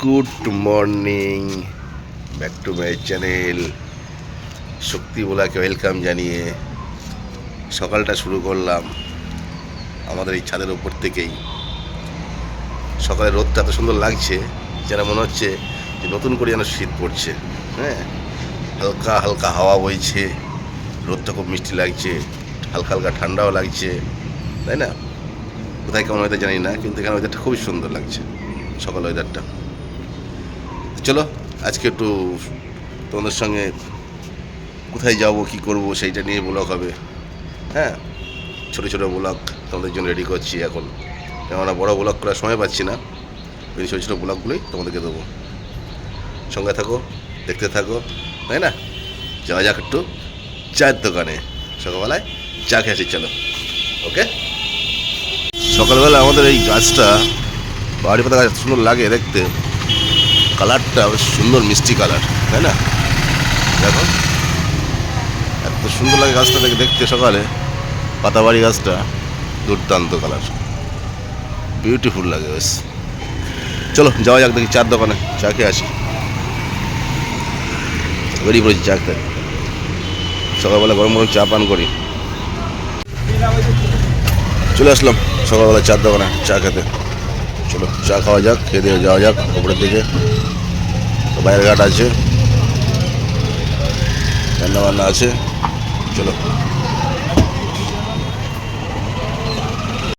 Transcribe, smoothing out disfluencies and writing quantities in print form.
Good morning, back to my channel. শক্তি বলাকে welcome জানিয়ে সকালটা শুরু করলাম আমাদের এই ছাদের উপর থেকেই। সকালের রোদটা এত সুন্দর লাগছে যেন মনে হচ্ছে যে নতুন করে যেন শীত পড়ছে। হ্যাঁ, হালকা হালকা হাওয়া বইছে, রোদটা খুব মিষ্টি লাগছে, হালকা হালকা ঠান্ডাও লাগছে, তাই না? কোথায় কেমন ওয়েদার জানি না, কিন্তু এখানে ওয়েদারটা খুবই সুন্দর লাগছে, সকাল ওয়েদারটা। চলো আজকে একটু তোমাদের সঙ্গে কোথায় যাব কি করব সেইটা নিয়ে ব্লগ হবে। হ্যাঁ, ছোটো ছোটো ব্লগ তোমাদের জন্য রেডি করছি এখন, কেননা বড় ব্লগ করার সময় পাচ্ছি না। ওই ছোটো ছোটো ব্লগগুলোই তোমাদেরকে দেবো। সঙ্গে থাকো, দেখতে থাকো, তাই না? যাওয়া যাক একটু চায়ের দোকানে, সকালবেলায় চা খেয়েছি। চলো, ওকে। সকালবেলা আমাদের এই গাছটা, বাড়ি পাতা গাছ সুন্দর লাগে দেখতে, কালারটা বেশ সুন্দর মিষ্টি কালার, তাই না? দেখো এত সুন্দর লাগে গাছটা দেখতে সকালে, পাতাবাড়ি গাছটা দুর্দান্ত কালার, বিউটিফুল লাগে বেশ। চলো যাওয়া যাক, দেখি চার দোকানে চা খেয়ে আসি। বেরিয়ে পড়েছি চা খেতে, সকালবেলা গরম গরম চা পান করি। চলে আসলাম সকালবেলা চার দোকানে চা খেতে। চলো চা খাওয়া যাক, খেয়ে দিয়ে যাওয়া যাক উপরের দিকে। বাইরের ঘাট আছে, রান্না বান্না আছে, চলো।